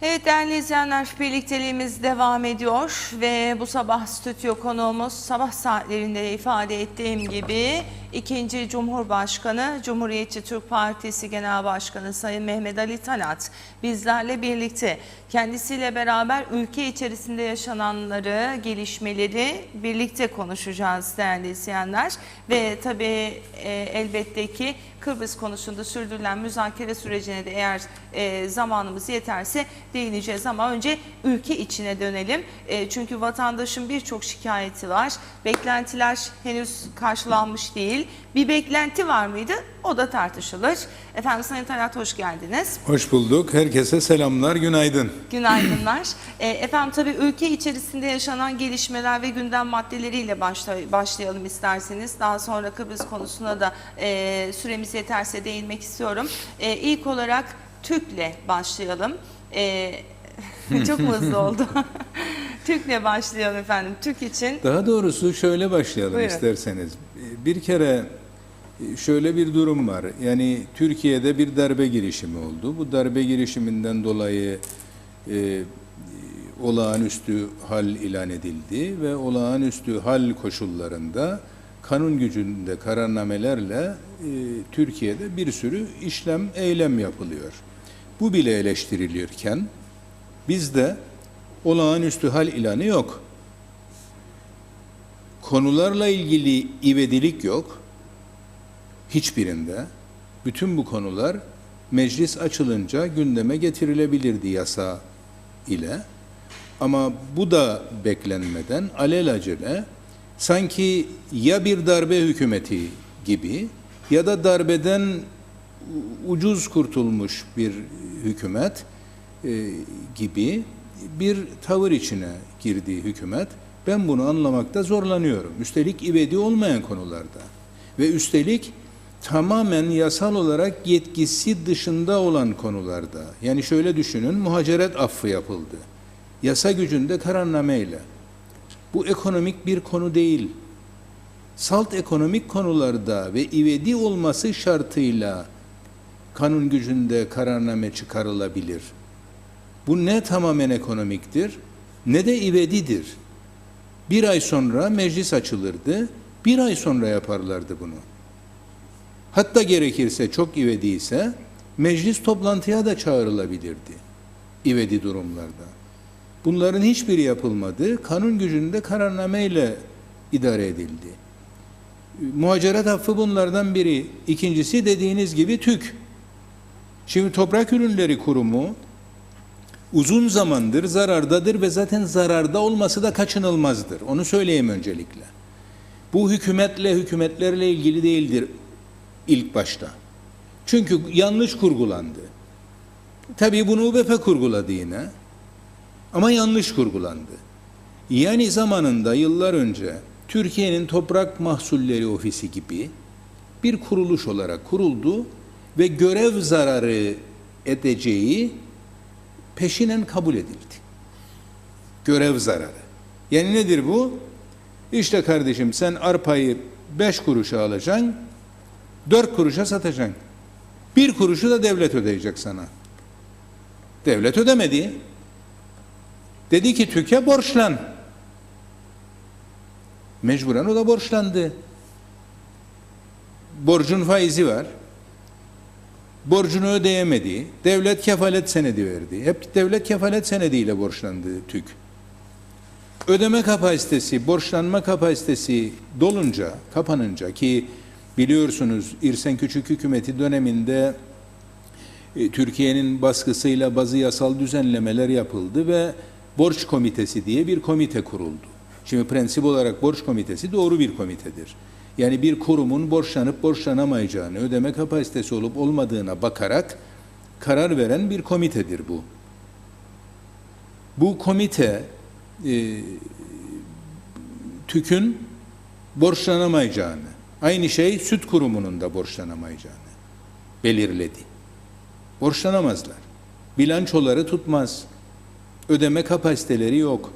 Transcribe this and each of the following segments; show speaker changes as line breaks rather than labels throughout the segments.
Evet değerli izleyenler, birlikteliğimiz devam ediyor ve bu sabah stüdyo konuğumuz sabah saatlerinde ifade ettiğim gibi 2. Cumhurbaşkanı, Cumhuriyetçi Türk Partisi Genel Başkanı Sayın Mehmet Ali Talat bizlerle birlikte. Kendisiyle beraber ülke içerisinde yaşananları, gelişmeleri birlikte konuşacağız değerli izleyenler. Ve tabii elbette ki Kıbrıs konusunda sürdürülen müzakere sürecine de eğer zamanımız yeterse değineceğiz. Ama önce ülke içine dönelim. Çünkü vatandaşın birçok şikayeti var. Beklentiler henüz karşılanmış değil. Bir beklenti var mıydı? O da tartışılır. Efendim Sayın Talat, hoş geldiniz.
Hoş bulduk. Herkese selamlar, günaydın.
Günaydınlar. Efendim tabii ülke içerisinde yaşanan gelişmeler ve gündem maddeleriyle başlayalım isterseniz. Daha sonra Kıbrıs konusuna da süremiz yeterse değinmek istiyorum. İlk olarak TÜK'le başlayalım. Çok mu hızlı oldu? TÜK'le başlayalım efendim. TÜK için.
Daha doğrusu şöyle başlayalım. Buyurun. İsterseniz. Bir kere şöyle bir durum var. Yani Türkiye'de bir darbe girişimi oldu. Bu darbe girişiminden dolayı olağanüstü hal ilan edildi ve olağanüstü hal koşullarında kanun gücünde kararnamelerle Türkiye'de bir sürü eylem yapılıyor. Bu bile eleştirilirken bizde olağanüstü hal ilanı yok. Konularla ilgili ivedilik yok. Hiçbirinde. Bütün bu konular meclis açılınca gündeme getirilebilirdi yasa ile. Ama bu da beklenmeden alelacele sanki ya bir darbe hükümeti gibi ya da darbeden ucuz kurtulmuş bir hükümet gibi bir tavır içine girdi hükümet. Ben bunu anlamakta zorlanıyorum. Üstelik ivedi olmayan konularda ve üstelik tamamen yasal olarak yetkisi dışında olan konularda. Yani şöyle düşünün, muhaciret affı yapıldı. Yasa gücünde kararnameyle. Bu ekonomik bir konu değil. Salt ekonomik konularda ve ivedi olması şartıyla kanun gücünde kararname çıkarılabilir. Bu ne tamamen ekonomiktir ne de ivedidir. Bir ay sonra meclis açılırdı, bir ay sonra yaparlardı bunu. Hatta gerekirse çok ivediyse meclis toplantıya da çağrılabilirdi ivedi durumlarda. Bunların hiçbiri yapılmadı, kanun gücünde kararnameyle idare edildi. Muhaciret affı bunlardan biri. İkincisi dediğiniz gibi TÜK. Şimdi Toprak Ürünleri Kurumu uzun zamandır zarardadır ve zaten zararda olması da kaçınılmazdır. Onu söyleyeyim öncelikle. Bu hükümetlerle ilgili değildir ilk başta. Çünkü yanlış kurgulandı. Tabii bunu UBP kurguladı yine. Ama yanlış kurgulandı. Yani zamanında yıllar önce Türkiye'nin Toprak Mahsulleri Ofisi gibi bir kuruluş olarak kuruldu ve görev zararı edeceği peşinen kabul edildi. Görev zararı. Yani nedir bu? İşte kardeşim sen arpayı 5 kuruşa alacaksın, 4 kuruşa satacaksın. 1 kuruşu da devlet ödeyecek sana. Devlet ödemedi. Dedi ki TÜK'e borçlan. Mecburen o da borçlandı. Borcun faizi var. Borcunu ödeyemedi. Devlet kefalet senedi verdi. Hep devlet kefalet senediyle borçlandı TÜK. Ödeme kapasitesi, borçlanma kapasitesi dolunca, kapanınca ki biliyorsunuz İrsen Küçük hükümeti döneminde Türkiye'nin baskısıyla bazı yasal düzenlemeler yapıldı ve borç komitesi diye bir komite kuruldu. Şimdi prensip olarak borç komitesi doğru bir komitedir. Yani bir kurumun borçlanıp borçlanamayacağını, ödeme kapasitesi olup olmadığına bakarak karar veren bir komitedir bu. Bu komite TÜK'ün borçlanamayacağını, aynı şey Süt Kurumu'nun da borçlanamayacağını belirledi. Borçlanamazlar. Bilançoları tutmaz. Ödeme kapasiteleri yok.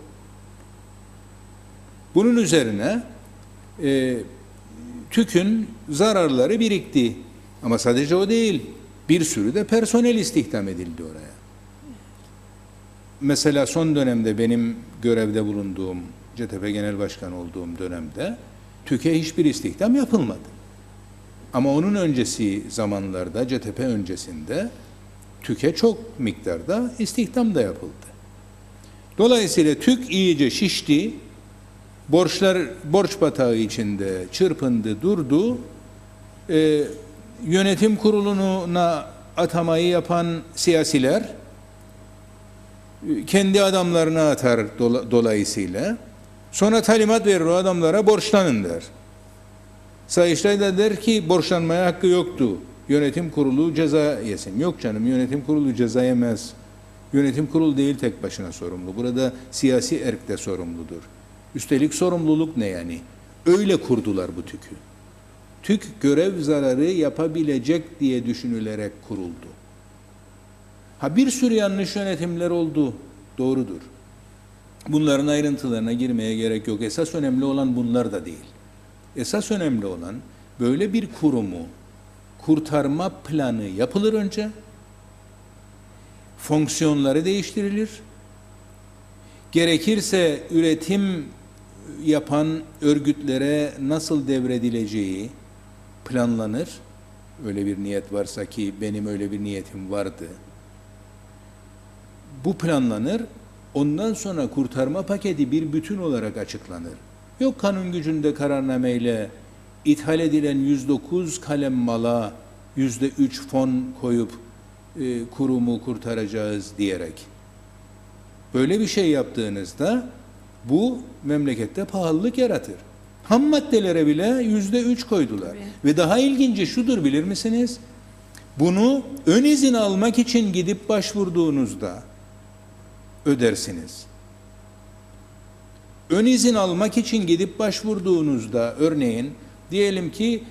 Bunun üzerine TÜK'ün zararları birikti. Ama sadece o değil. Bir sürü de personel istihdam edildi oraya. mesela son dönemde benim görevde bulunduğum, CTP Genel Başkanı olduğum dönemde TÜİK'e hiçbir istihdam yapılmadı. Ama onun öncesi zamanlarda, CTP öncesinde TÜİK'e çok miktarda istihdam da yapıldı. Dolayısıyla TÜİK iyice şişti, borç batağı içinde çırpındı, durdu. Yönetim kuruluna atamayı yapan siyasiler kendi adamlarına atar dolayısıyla. Sonra talimat verir o adamlara, borçlanın der. Sayıştay da der ki borçlanmaya hakkı yoktu. Yönetim kurulu ceza yesin. Yok canım, yönetim kurulu ceza yemez. Yönetim kurulu değil tek başına sorumlu. Burada siyasi erk de sorumludur. Üstelik sorumluluk ne yani? Öyle kurdular bu TÜİK'ü. TÜİK görev zararı yapabilecek diye düşünülerek kuruldu. Ha, bir sürü yanlış yönetimler oldu. Doğrudur. Bunların ayrıntılarına girmeye gerek yok. Esas önemli olan bunlar da değil. Esas önemli olan böyle bir kurumu kurtarma planı yapılır önce. Fonksiyonları değiştirilir. Gerekirse üretim yapan örgütlere nasıl devredileceği planlanır. Öyle bir niyet varsa ki benim öyle bir niyetim vardı. Bu planlanır. Ondan sonra kurtarma paketi bir bütün olarak açıklanır. Yok kanun gücünde kararnameyle ithal edilen 109 kalem mala %3 fon koyup kurumu kurtaracağız diyerek. Böyle bir şey yaptığınızda bu memlekette pahalılık yaratır. Ham maddelere bile %3 koydular.
Tabii.
Ve daha ilginci şudur, bilir misiniz? Bunu ön izin almak için gidip başvurduğunuzda ödersiniz. Ön izin almak için gidip başvurduğunuzda örneğin diyelim ki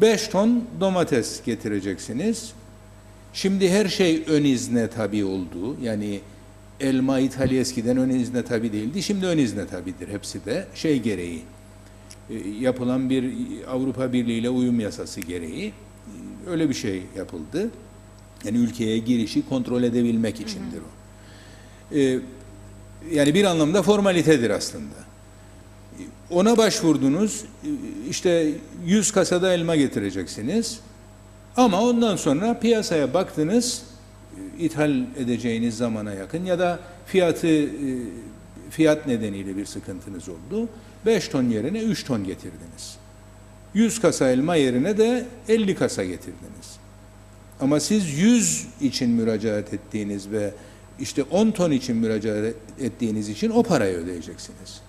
5 ton domates getireceksiniz. Şimdi her şey ön izne tabi oldu. Yani elma ithali eskiden ön izne tabi değildi. Şimdi ön izne tabidir. Hepsi de şey gereği. Yapılan bir Avrupa Birliği ile uyum yasası gereği öyle bir şey yapıldı. Yani ülkeye girişi kontrol edebilmek içindir o. Yani bir anlamda formalitedir aslında. Ona başvurdunuz, işte 100 kasada elma getireceksiniz. Ama ondan sonra piyasaya baktınız, ithal edeceğiniz zamana yakın ya da fiyat nedeniyle bir sıkıntınız oldu. 5 ton yerine 3 ton getirdiniz. 100 kasa elma yerine de 50 kasa getirdiniz. Ama siz 100 için müracaat ettiğiniz ve işte 10 ton için müracaat ettiğiniz için o parayı ödeyeceksiniz.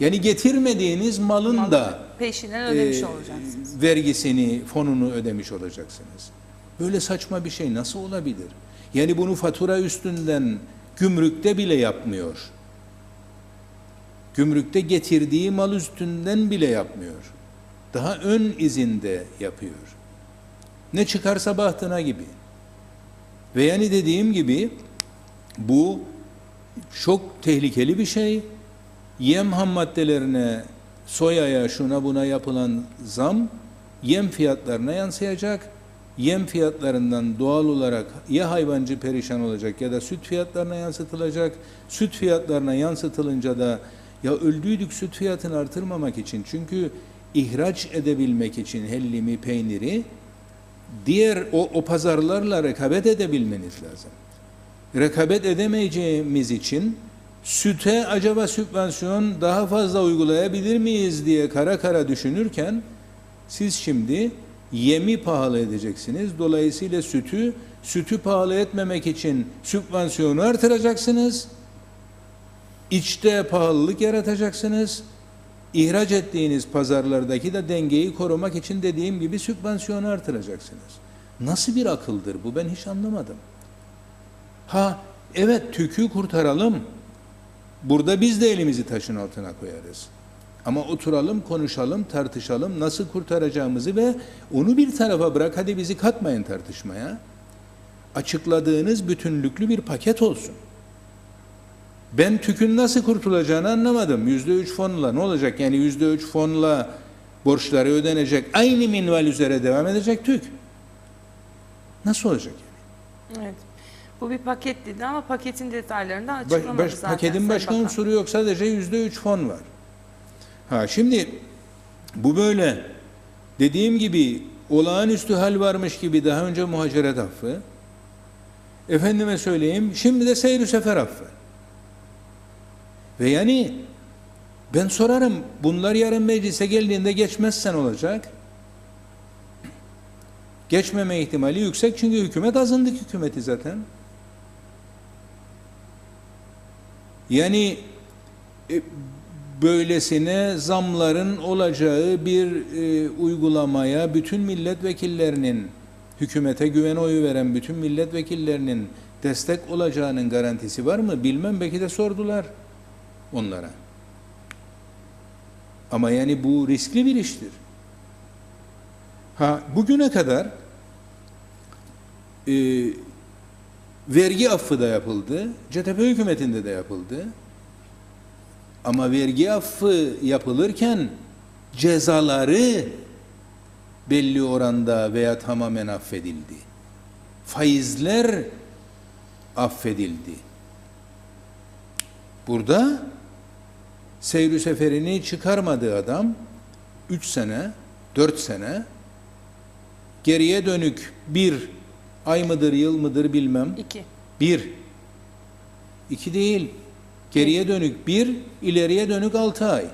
Yani getirmediğiniz malın da
peşinden ödemiş olacaksınız.
Vergisini, fonunu ödemiş olacaksınız. Böyle saçma bir şey nasıl olabilir? Yani bunu fatura üstünden gümrükte bile yapmıyor. Gümrükte getirdiği mal üstünden bile yapmıyor. Daha ön izinde yapıyor. Ne çıkarsa bahtına gibi. Ve yani dediğim gibi bu çok tehlikeli bir şey. Yem ham maddelerine, soyaya, şuna buna yapılan zam yem fiyatlarına yansıyacak. Yem fiyatlarından doğal olarak ya hayvancı perişan olacak ya da süt fiyatlarına yansıtılacak. Süt fiyatlarına yansıtılınca da ya öldüydük süt fiyatını artırmamak için, çünkü ihraç edebilmek için hellimi, peyniri diğer o pazarlarla rekabet edebilmeniz lazım. Rekabet edemeyeceğimiz için süte acaba sübvansiyon daha fazla uygulayabilir miyiz diye kara kara düşünürken siz şimdi yemi pahalı edeceksiniz. Dolayısıyla sütü pahalı etmemek için sübvansiyonu artıracaksınız. İçte pahalılık yaratacaksınız. İhraç ettiğiniz pazarlardaki de dengeyi korumak için dediğim gibi sübvansiyonu artıracaksınız. Nasıl bir akıldır bu? Ben hiç anlamadım. Ha evet, TÜİK'ü kurtaralım. Burada biz de elimizi taşın altına koyarız. Ama oturalım, konuşalım, tartışalım nasıl kurtaracağımızı ve onu bir tarafa bırak, hadi bizi katmayın tartışmaya. Açıkladığınız bütünlüklü bir paket olsun. Ben TÜİK'ün nasıl kurtulacağını anlamadım. %3 fonla ne olacak? Yani %3 fonla borçları ödenecek. Aynı minval üzere devam edecek TÜİK. Nasıl olacak yani?
Evet. Bu bir paket dedi ama paketin detaylarını da açıklamadı zaten.
Paketin
Sayın
başka
Bakan.
unsuru yok. Sadece %3 fon var. Ha şimdi bu böyle dediğim gibi olağanüstü hal varmış gibi daha önce muhaciret affı, efendime söyleyeyim şimdi de seyr-i sefer affı. Ve yani ben sorarım, bunlar yarın meclise geldiğinde geçmezsen olacak. Geçmeme ihtimali yüksek çünkü hükümet azınlık hükümeti zaten. Yani böylesine zamların olacağı bir uygulamaya bütün milletvekillerinin, hükümete güven oyu veren bütün milletvekillerinin destek olacağının garantisi var mı? Bilmem, belki de sordular onlara. Ama yani bu riskli bir iştir. Ha bugüne kadar vergi affı da yapıldı, CTP hükümetinde de yapıldı. Ama vergi affı yapılırken cezaları belli oranda veya tamamen affedildi. Faizler affedildi. Burada seyr-i seferini çıkarmadığı adam 3 sene, 4 sene geriye dönük bir ay mıdır, yıl mıdır bilmem.
2.
1. 2 değil. Geriye dönük 1, ileriye dönük 6 ay.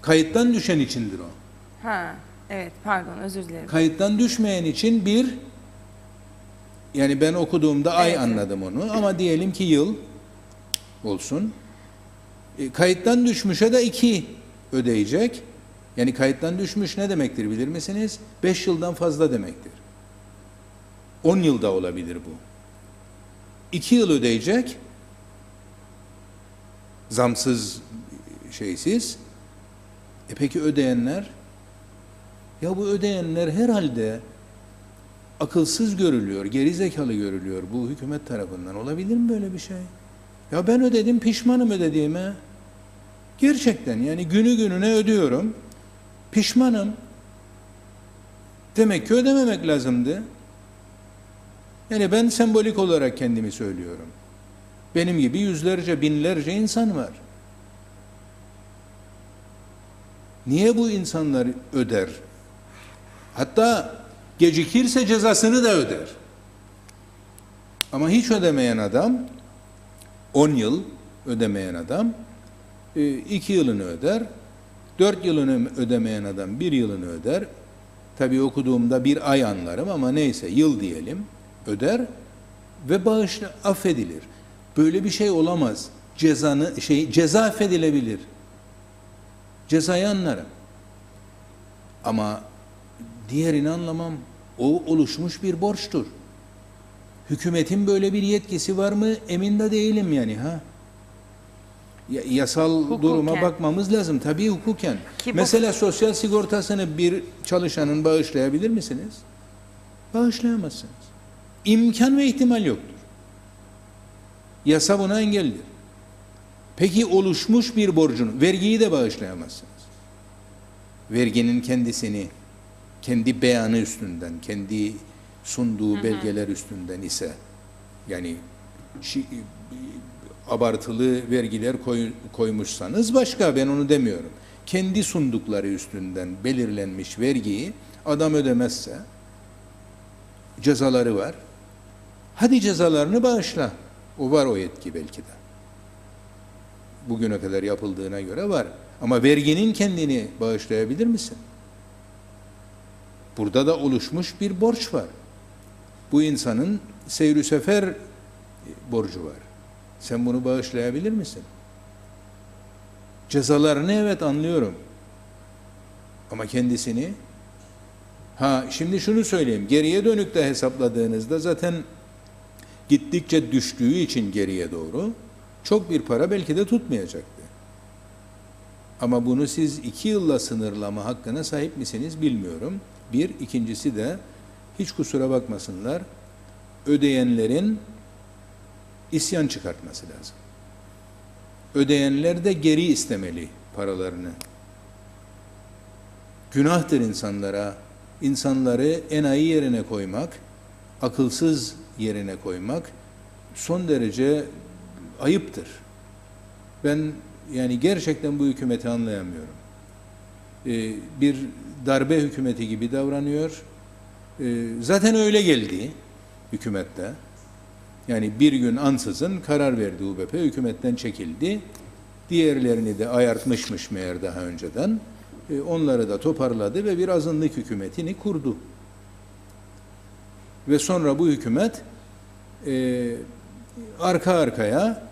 Kayıttan düşen içindir o.
Ha, evet pardon özür dilerim.
Kayıttan düşmeyen için 1, yani ben okuduğumda ay
Evet.
anladım onu ama diyelim ki yıl olsun. Kayıttan düşmüşe de 2 ödeyecek. Yani kayıttan düşmüş ne demektir bilir misiniz? 5 yıldan fazla demektir. 10 yılda olabilir bu. 2 yıl ödeyecek. Zamsız, şeysiz. Peki ödeyenler? Ya bu ödeyenler herhalde akılsız görülüyor, gerizekalı görülüyor bu hükümet tarafından. Olabilir mi böyle bir şey? Ya ben ödedim, pişmanım ödediğime. Gerçekten yani günü gününe ödüyorum. Pişmanım. Demek ki ödememek lazımdı. Yani ben sembolik olarak kendimi söylüyorum. Benim gibi yüzlerce, binlerce insan var. Niye bu insanlar öder? Hatta gecikirse cezasını da öder. Ama hiç ödemeyen adam, 10 yıl ödemeyen adam 2 yılını öder. 4 yılını ödemeyen adam 1 yılını öder. Tabii okuduğumda 1 ay anlarım ama neyse yıl diyelim, öder ve bağışla affedilir. Böyle bir şey olamaz. Ceza affedilebilir. Cezayı anlarım. Ama diğerini anlamam. O oluşmuş bir borçtur. Hükümetin böyle bir yetkisi var mı? Emin de değilim yani ha. Yasal
Hukuken.
duruma bakmamız lazım. Tabii hukuken.
Ki
Mesela sosyal sigortasını bir çalışanın bağışlayabilir misiniz? Bağışlayamazsınız. İmkan ve ihtimal yoktur. Yasa buna engeldir. Peki oluşmuş bir borcun, vergiyi de bağışlayamazsınız. Verginin kendisini, kendi beyanı üstünden, kendi sunduğu belgeler üstünden ise, yani abartılı vergiler koymuşsanız başka, ben onu demiyorum. Kendi sundukları üstünden belirlenmiş vergiyi adam ödemezse cezaları var. Hadi cezalarını bağışla. O var, o yetki belki de. Bugüne kadar yapıldığına göre var. Ama verginin kendini bağışlayabilir misin? Burada da oluşmuş bir borç var. Bu insanın seyr-i sefer borcu var. Sen bunu bağışlayabilir misin? Cezalarını evet anlıyorum. Ama kendisini, şimdi şunu söyleyeyim. Geriye dönük de hesapladığınızda zaten gittikçe düştüğü için geriye doğru çok bir para belki de tutmayacaktı. Ama bunu siz 2 yılla sınırlama hakkına sahip misiniz bilmiyorum. Bir, ikincisi de hiç kusura bakmasınlar, ödeyenlerin isyan çıkartması lazım. Ödeyenler de geri istemeli paralarını. Günahtır insanlara insanları enayi yerine koymak, akılsız yerine koymak son derece ayıptır. Ben yani gerçekten bu hükümeti anlayamıyorum. Bir darbe hükümeti gibi davranıyor. Zaten öyle geldi hükümette. Yani bir gün ansızın karar verdi UBP, hükümetten çekildi. Diğerlerini de ayartmışmış meğer daha önceden. Onları da toparladı ve bir azınlık hükümetini kurdu. Ve sonra bu hükümet arka arkaya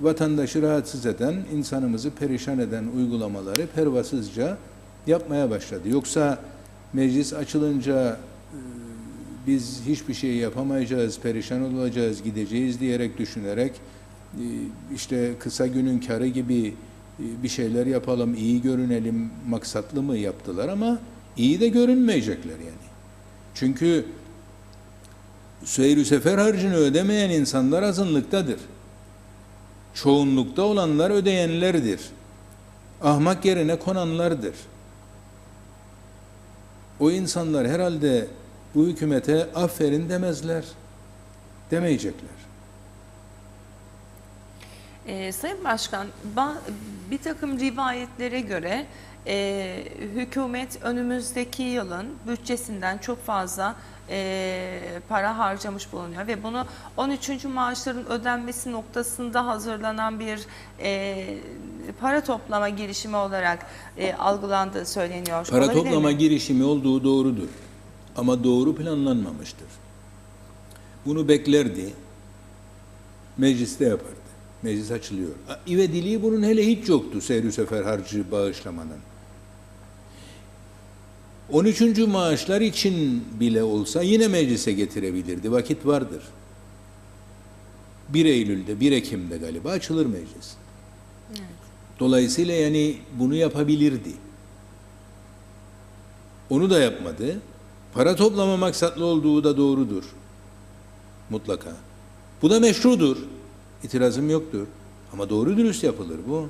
vatandaşı rahatsız eden, insanımızı perişan eden uygulamaları pervasızca yapmaya başladı. Yoksa meclis açılınca biz hiçbir şey yapamayacağız, perişan olacağız, gideceğiz diyerek düşünerek işte kısa günün karı gibi bir şeyler yapalım, iyi görünelim maksatlı mı yaptılar ama iyi de görünmeyecekler yani. Çünkü seyr-i sefer harcını ödemeyen insanlar azınlıktadır. Çoğunlukta olanlar ödeyenlerdir. Ahmak yerine konanlardır. O insanlar herhalde bu hükümete aferin demezler. Demeyecekler.
Sayın Başkan, bir takım rivayetlere göre hükümet önümüzdeki yılın bütçesinden çok fazla para harcamış bulunuyor ve bunu 13. maaşların ödenmesi noktasında hazırlanan bir para toplama girişimi olarak algılandığı söyleniyor.
Para
Olabilir
toplama
mi?
girişimi olduğu doğrudur. Ama doğru planlanmamıştır. Bunu beklerdi. Mecliste yapardı. Meclis açılıyor. İvediliği bunun hele hiç yoktu seyr-i sefer harcı bağışlamanın. 13. maaşlar için bile olsa yine meclise getirebilirdi. Vakit vardır. 1 Eylül'de, 1 Ekim'de galiba açılır meclis.
Evet.
Dolayısıyla yani bunu yapabilirdi. Onu da yapmadı. Para toplama maksatlı olduğu da doğrudur. Mutlaka. Bu da meşrudur. İtirazım yoktur. Ama doğru dürüst yapılır bu.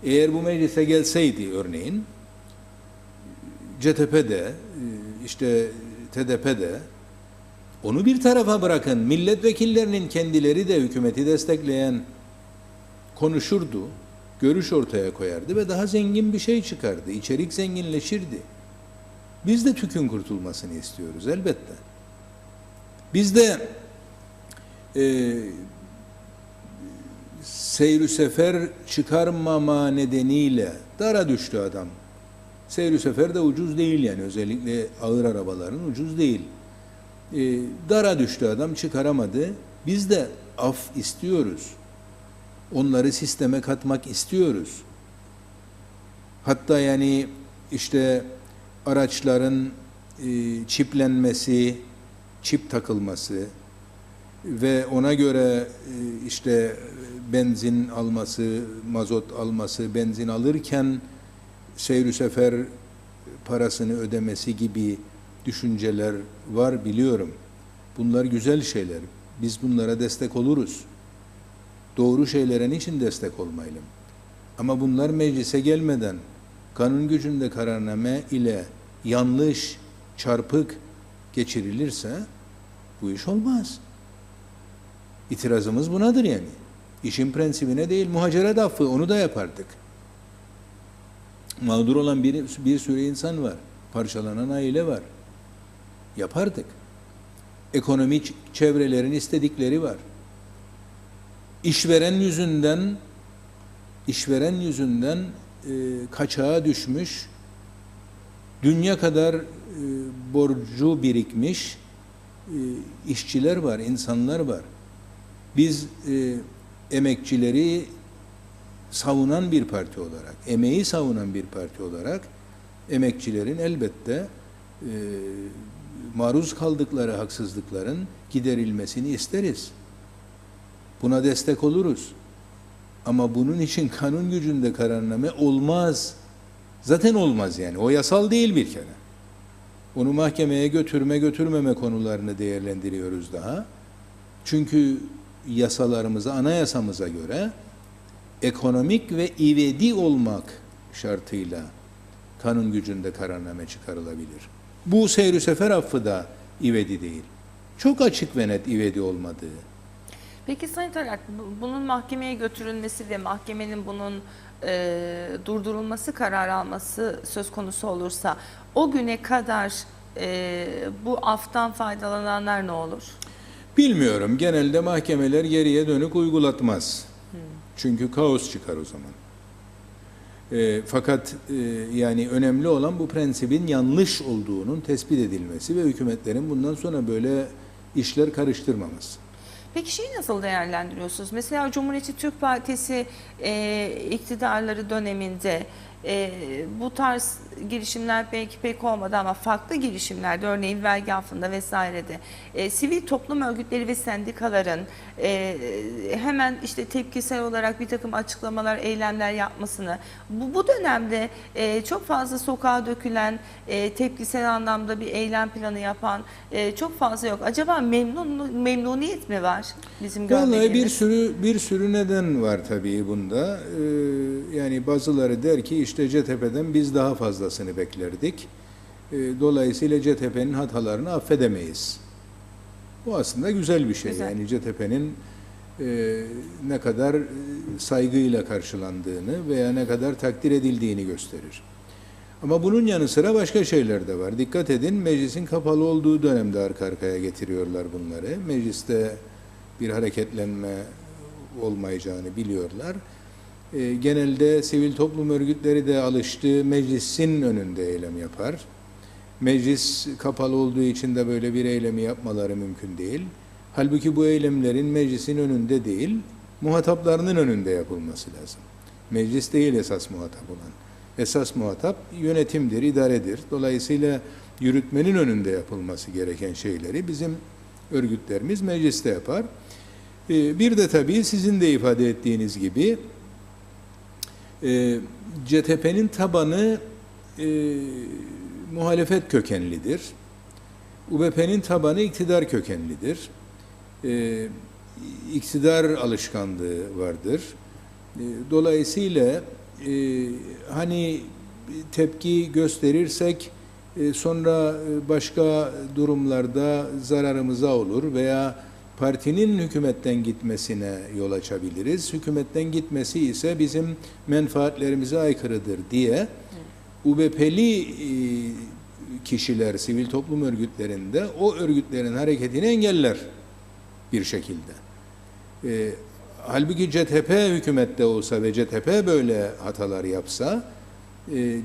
Eğer bu meclise gelseydi örneğin, CTP'de, işte TDP'de, onu bir tarafa bırakın, milletvekillerinin kendileri de hükümeti destekleyen konuşurdu, görüş ortaya koyardı ve daha zengin bir şey çıkardı. İçerik zenginleşirdi. Biz de TÜK'ün kurtulmasını istiyoruz elbette. Biz de seyr-i sefer çıkarmama nedeniyle dara düştü adam. Seyr-i sefer de ucuz değil yani, özellikle ağır arabaların ucuz değil. Dara düştü adam, çıkaramadı. Biz de af istiyoruz. Onları sisteme katmak istiyoruz. Hatta yani işte araçların çiplenmesi, çip takılması ve ona göre işte benzin alması, mazot alması, benzin alırken seyr-i sefer parasını ödemesi gibi düşünceler var biliyorum. Bunlar güzel şeyler. Biz bunlara destek oluruz. Doğru şeylere niçin destek olmayalım? Ama bunlar meclise gelmeden kanun gücünde kararname ile yanlış, çarpık geçirilirse bu iş olmaz. İtirazımız bunadır yani. İşin prensibine değil, muhaceret affı, onu da yapardık. Mağdur olan bir sürü insan var. Parçalanan aile var. Yapardık. Ekonomik çevrelerin istedikleri var. İşveren yüzünden kaçağa düşmüş, dünya kadar borcu birikmiş işçiler var, insanlar var. Biz emekçileri savunan bir parti olarak, emeği savunan bir parti olarak emekçilerin elbette maruz kaldıkları haksızlıkların giderilmesini isteriz. Buna destek oluruz. Ama bunun için kanun gücünde kararname olmaz. Zaten olmaz yani. O yasal değil bir kere. Onu mahkemeye götürmeme konularını değerlendiriyoruz daha. Çünkü yasalarımıza, anayasamıza göre ekonomik ve ivedi olmak şartıyla kanun gücünde kararname çıkarılabilir. Bu seyr-i sefer affı da ivedi değil. Çok açık ve net ivedi olmadığı.
Peki Sayın Talat, bunun mahkemeye götürülmesi ve mahkemenin bunun durdurulması kararı alması söz konusu olursa o güne kadar bu aftan faydalananlar ne olur?
Bilmiyorum. Genelde mahkemeler geriye dönük uygulatmaz. Çünkü kaos çıkar o zaman. Fakat yani önemli olan bu prensibin yanlış olduğunun tespit edilmesi ve hükümetlerin bundan sonra böyle işler karıştırmaması.
Peki şeyi nasıl değerlendiriyorsunuz? Mesela Cumhuriyetçi Türk Partisi iktidarları döneminde bu tarz girişimler belki pek olmadı ama farklı girişimlerde, örneğin vergi affında vesairede sivil toplum örgütleri ve sendikaların hemen işte tepkisel olarak bir takım açıklamalar, eylemler yapmasını, bu dönemde çok fazla sokağa dökülen, tepkisel anlamda bir eylem planı yapan çok fazla yok. Acaba memnuniyet mi var bizim görmediğimiz?
Vallahi bir sürü neden var tabii bunda. Yani bazıları der ki işte CTP'den biz daha fazlasını beklerdik. Dolayısıyla CTP'nin hatalarını affedemeyiz. Bu aslında güzel bir şey.
Güzel.
Yani CTP'nin ne kadar saygıyla karşılandığını veya ne kadar takdir edildiğini gösterir. Ama bunun yanı sıra başka şeyler de var. Dikkat edin, meclisin kapalı olduğu dönemde arka arkaya getiriyorlar bunları. Mecliste bir hareketlenme olmayacağını biliyorlar. Genelde sivil toplum örgütleri de alıştı, meclisin önünde eylem yapar. Meclis kapalı olduğu için de böyle bir eylemi yapmaları mümkün değil. Halbuki bu eylemlerin meclisin önünde değil, muhataplarının önünde yapılması lazım. Meclis değil esas muhatap olan. Esas muhatap yönetimdir, idaredir. Dolayısıyla yürütmenin önünde yapılması gereken şeyleri bizim örgütlerimiz mecliste yapar. Bir de tabii sizin de ifade ettiğiniz gibi CTP'nin tabanı muhalefet kökenlidir. UBP'nin tabanı iktidar kökenlidir. İktidar alışkanlığı vardır. Dolayısıyla hani tepki gösterirsek sonra başka durumlarda zararımıza olur veya partinin hükümetten gitmesine yol açabiliriz. Hükümetten gitmesi ise bizim menfaatlerimize aykırıdır diye UBP'li kişiler sivil toplum örgütlerinde o örgütlerin hareketini engeller bir şekilde. Halbuki CTP hükümette olsa ve CTP böyle hatalar yapsa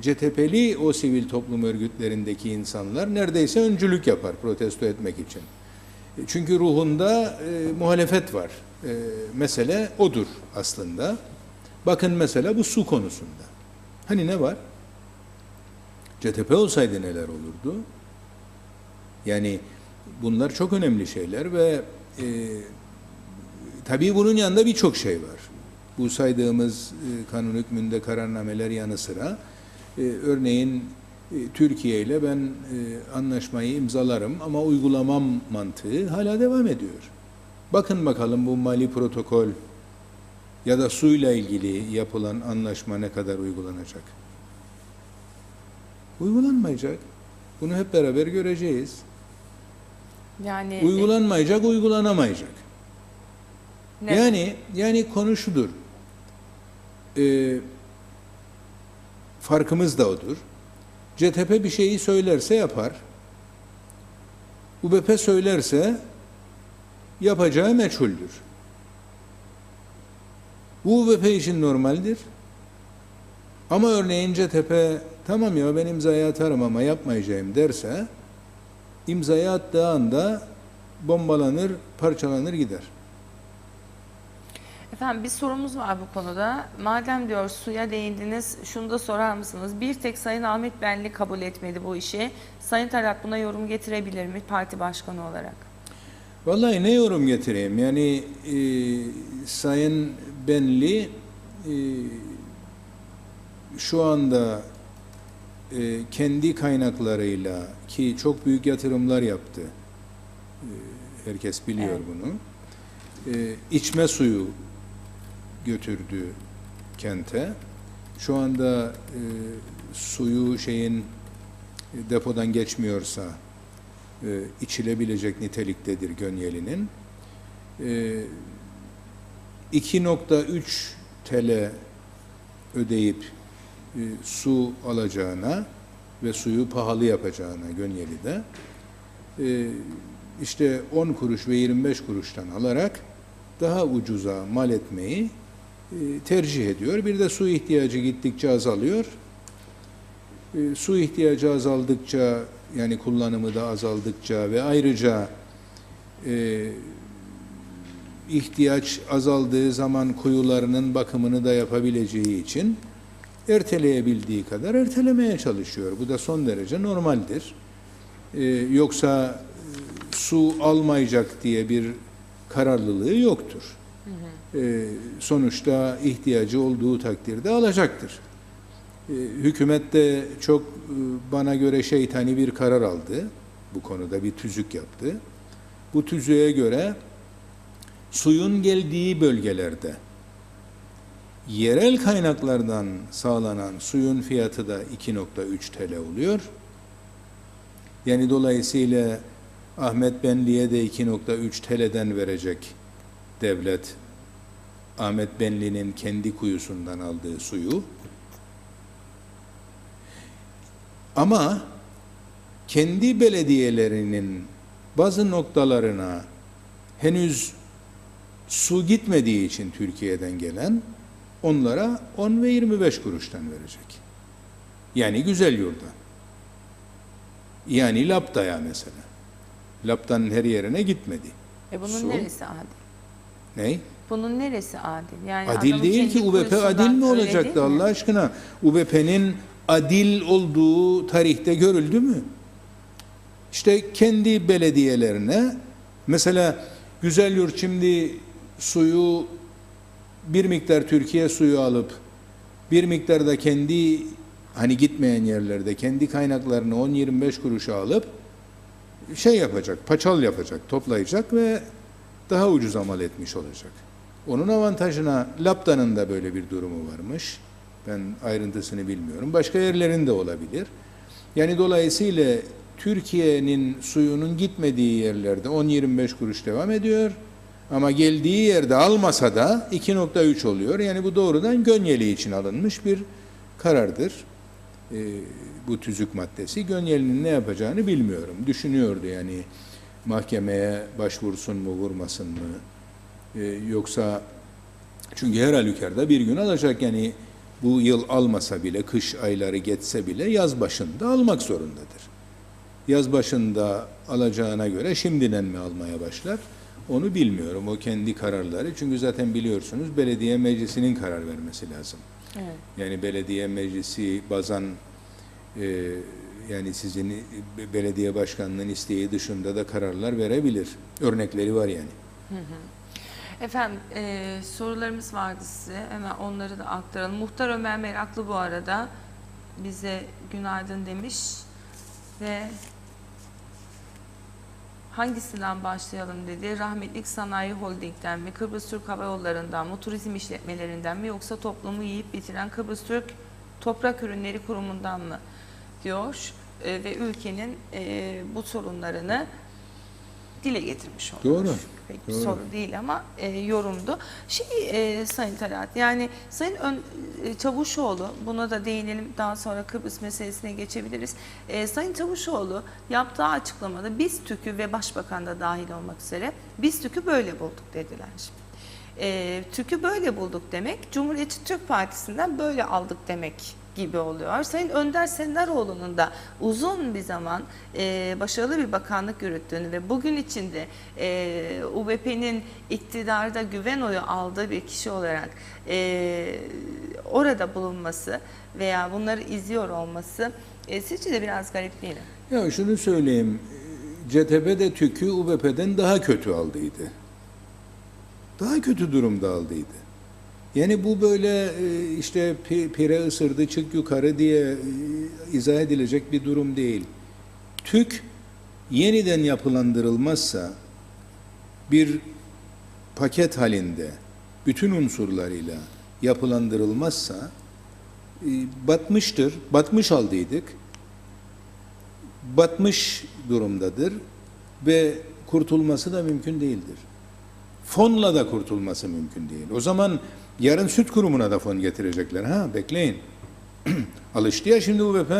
CTP'li o sivil toplum örgütlerindeki insanlar neredeyse öncülük yapar protesto etmek için. Çünkü ruhunda muhalefet var. Mesele odur aslında. Bakın mesela bu su konusunda. Hani ne var? CTP olsaydı neler olurdu? Yani bunlar çok önemli şeyler ve tabii bunun yanında birçok şey var. Bu saydığımız kanun hükmünde kararnameler yanı sıra örneğin Türkiye ile ben anlaşmayı imzalarım ama uygulamam mantığı hala devam ediyor. Bakın bakalım bu Mali protokol ya da suyla ilgili yapılan anlaşma ne kadar uygulanacak? Uygulanmayacak. Bunu hep beraber göreceğiz.
Yani
Uygulanmayacak, uygulanamayacak.
neden?
Yani konu şudur. Farkımız da odur. CTP bir şeyi söylerse yapar. UBP söylerse yapacağı meçhuldür. Bu UBP için normaldir. Ama örneğin CTP tamam ya ben imzayı atarım ama yapmayacağım derse imzayı attığı anda bombalanır, parçalanır gider.
Efendim bir sorumuz var bu konuda. Madem diyor suya değindiniz, şunu da sorar mısınız? Bir tek Sayın Ahmet Benli kabul etmedi bu işi. Sayın Talat buna yorum getirebilir mi parti başkanı olarak?
Vallahi ne yorum getireyim? Yani Sayın Benli şu anda kendi kaynaklarıyla ki çok büyük yatırımlar yaptı. Herkes biliyor
Evet.
bunu. İçme suyu götürdü kente. Şu anda suyu depodan geçmiyorsa içilebilecek niteliktedir Gönyeli'nin. 2,3 TL ödeyip su alacağına ve suyu pahalı yapacağına Gönyeli'de işte 10 kuruş ve 25 kuruştan alarak daha ucuza mal etmeyi tercih ediyor. Bir de su ihtiyacı gittikçe azalıyor. Su ihtiyacı azaldıkça, yani kullanımı da azaldıkça ve ayrıca ihtiyaç azaldığı zaman kuyularının bakımını da yapabileceği için erteleyebildiği kadar ertelemeye çalışıyor. Bu da son derece normaldir. Yoksa su almayacak diye bir kararlılığı yoktur. Sonuçta ihtiyacı olduğu takdirde alacaktır. Hükümet de çok bana göre şeytani bir karar aldı. Bu konuda bir tüzük yaptı. Bu tüzüğe göre suyun geldiği bölgelerde yerel kaynaklardan sağlanan suyun fiyatı da 2,3 TL oluyor. Yani dolayısıyla Ahmet Benli'ye de 2,3 TL'den verecek devlet, Ahmet Benli'nin kendi kuyusundan aldığı suyu. Ama kendi belediyelerinin bazı noktalarına henüz su gitmediği için Türkiye'den gelen onlara 10 ve 25 kuruştan verecek. Yani Güzelyurt'a. Yani Lapta'ya mesela. Lapta'nın her yerine gitmedi.
Bunun
su.
neresi adil?
Ney?
Bunun neresi adil? Yani
Adil değil ki, UBP adil mi olacaktı Allah aşkına? UBP'nin adil olduğu tarihte görüldü mü? İşte kendi belediyelerine, mesela Güzelyurt şimdi suyu bir miktar Türkiye suyu alıp bir miktar da kendi, hani gitmeyen yerlerde kendi kaynaklarını 10-25 kuruşa alıp şey yapacak, paçal yapacak, toplayacak ve daha ucuza mal etmiş olacak. Onun avantajına Lapta'nın da böyle bir durumu varmış. Ben ayrıntısını bilmiyorum. Başka yerlerin de olabilir. Yani dolayısıyla Türkiye'nin suyunun gitmediği yerlerde 10-25 kuruş devam ediyor. Ama geldiği yerde almasa da 2,3 oluyor. Yani bu doğrudan Gönyeli için alınmış bir karardır. Bu tüzük maddesi. Gönyeli'nin ne yapacağını bilmiyorum. Düşünüyordu yani, mahkemeye başvursun mu, vurmasın mı? Yoksa, çünkü her halükarda bir gün alacak, yani bu yıl almasa bile, kış ayları geçse bile yaz başında almak zorundadır. Yaz başında alacağına göre şimdiden mi almaya başlar? Onu bilmiyorum. O kendi kararları. Çünkü zaten biliyorsunuz belediye meclisinin karar vermesi lazım.
Evet.
Yani belediye meclisi bazen yani sizin belediye başkanının isteği dışında da kararlar verebilir. Örnekleri var yani.
Efendim sorularımız vardı size. Hemen onları da aktaralım. Muhtar Ömer Meraklı bu arada bize günaydın demiş ve hangisinden başlayalım dedi. Rahmetlik Sanayi Holding'den mi, Kıbrıs Türk Hava Yolları'ndan mı, turizm işletmelerinden mi, yoksa toplumu yiyip bitiren Kıbrıs Türk Toprak Ürünleri Kurumu'ndan mı diyor ve ülkenin bu sorunlarını dile getirmiş oluyor.
Doğru.
Pek bir soru değil ama yorumdu. Sayın Talat, yani Sayın Çavuşoğlu, buna da değinelim, daha sonra Kıbrıs meselesine geçebiliriz. Sayın Çavuşoğlu yaptığı açıklamada biz TÜK'ü ve Başbakan da dahil olmak üzere biz TÜK'ü böyle bulduk dediler. TÜK'ü böyle bulduk demek, Cumhuriyetçi Türk Partisi'nden böyle aldık demek gibi oluyor. Sayın Önder Senderoğlu'nun da uzun bir zaman başarılı bir bakanlık yürüttüğünü ve bugün içinde UBP'nin iktidarda güven oyu aldığı bir kişi olarak orada bulunması veya bunları izliyor olması sizce de biraz garip değil mi?
Ya şunu söyleyeyim, CTP de TÜK'ü UBP'den daha kötü aldıydı. Daha kötü durumda aldıydı. Yani bu böyle işte pire ısırdı çık yukarı diye izah edilecek bir durum değil. TÜK yeniden yapılandırılmazsa, bir paket halinde bütün unsurlarıyla yapılandırılmazsa batmıştır. Batmış haldeydik. batmış durumdadır ve kurtulması da mümkün değildir. Fonla da kurtulması mümkün değil. O zaman yarın süt kurumuna da fon getirecekler. Ha, bekleyin. Alıştı ya şimdi UBP.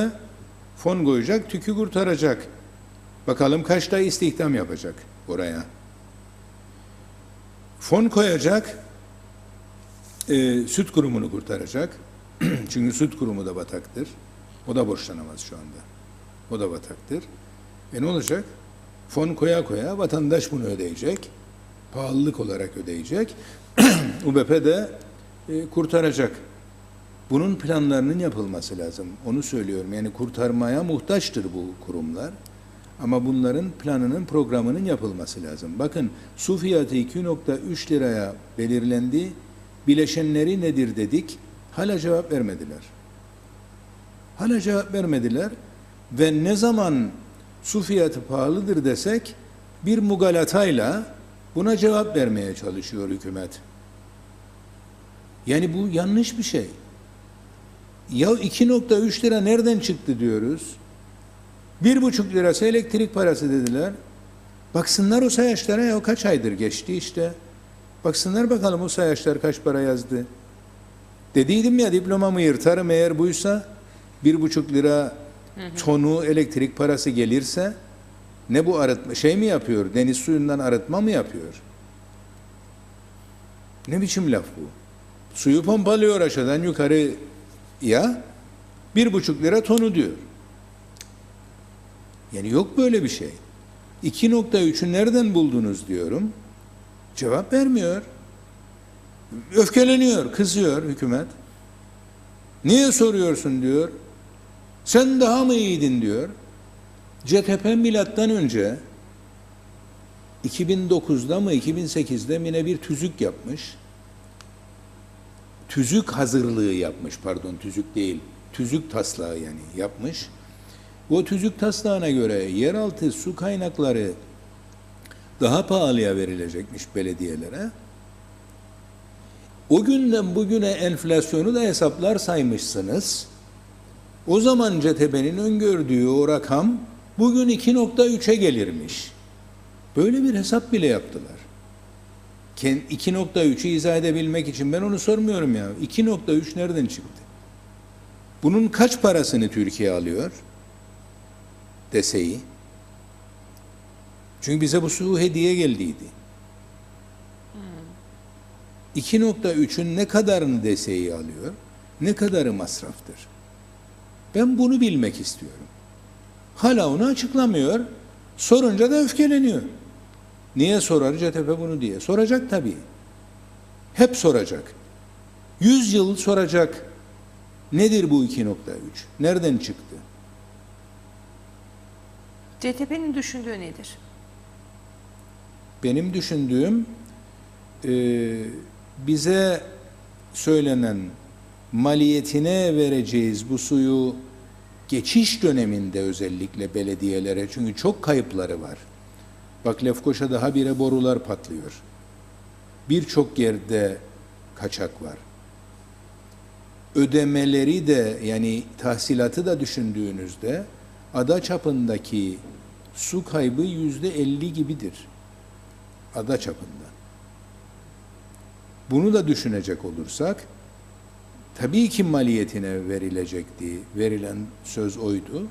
Fon koyacak, TÜK'ü kurtaracak. Bakalım kaçta istihdam yapacak oraya. Fon koyacak, süt kurumunu kurtaracak. Çünkü süt kurumu da bataktır. O da borçlanamaz şu anda. O da bataktır. Ne olacak? Fon koya koya vatandaş bunu ödeyecek. Pahalılık olarak ödeyecek. UBP de kurtaracak. Bunun planlarının yapılması lazım. Onu söylüyorum. Yani kurtarmaya muhtaçtır bu kurumlar. Ama bunların planının, programının yapılması lazım. Bakın su fiyatı 2,3 liraya belirlendi. Bileşenleri nedir dedik. Hala cevap vermediler. Hala cevap vermediler. Ve ne zaman su fiyatı pahalıdır desek bir mugalatayla buna cevap vermeye çalışıyor hükümet. Yani bu yanlış bir şey. Ya 2,3 lira nereden çıktı diyoruz. 1,5 lirası elektrik parası dediler. Baksınlar o sayaçlara, ya kaç aydır geçti işte. Baksınlar bakalım o sayaçlar kaç para yazdı. Dediydim ya, diplomamı yırtarım eğer buysa. 1,5 lira tonu elektrik parası gelirse, ne bu arıtma şey mi yapıyor? Deniz suyundan arıtma mı yapıyor? Ne biçim laf bu? Suyu pompalıyor aşağıdan yukarıya, 1,5 lira tonu diyor. Yani yok böyle bir şey. 2,3'ü nereden buldunuz diyorum. Cevap vermiyor. Öfkeleniyor, kızıyor hükümet. Niye soruyorsun diyor. Sen daha mı iyiydin diyor. CTP milattan önce 2009'da mı 2008'de mi ne bir tüzük yapmış. Tüzük hazırlığı yapmış, pardon tüzük değil. Tüzük taslağı yani yapmış. O tüzük taslağına göre yeraltı su kaynakları daha pahalıya verilecekmiş belediyelere. O günden bugüne enflasyonu da hesaplar saymışsınız. O zaman CTP'nin öngördüğü o rakam bugün 2,3'e gelirmiş. Böyle bir hesap bile yaptılar. 2,3'ü izah edebilmek için ben onu sormuyorum ya. 2,3 nereden çıktı? Bunun kaç parasını Türkiye alıyor? Deseyi. Çünkü bize bu su hediye geldiydi. 2,3'ün ne kadarını deseyi alıyor? Ne kadarı masraftır? Ben bunu bilmek istiyorum. Hala onu açıklamıyor. Sorunca da öfkeleniyor. Niye sorar CTP bunu diye? Soracak tabii. Hep soracak. 100 yıl soracak. Nedir bu 2,3? Nereden çıktı?
CTP'nin düşündüğü nedir?
Benim düşündüğüm bize söylenen maliyetine vereceğiz bu suyu geçiş döneminde özellikle belediyelere, çünkü çok kayıpları var. Bak Lefkoşa'da habire borular patlıyor. Birçok yerde kaçak var. Ödemeleri de yani tahsilatı da düşündüğünüzde ada çapındaki su kaybı %50 gibidir. Ada çapında. Bunu da düşünecek olursak tabii ki maliyetine verilecekti. Verilen söz oydu.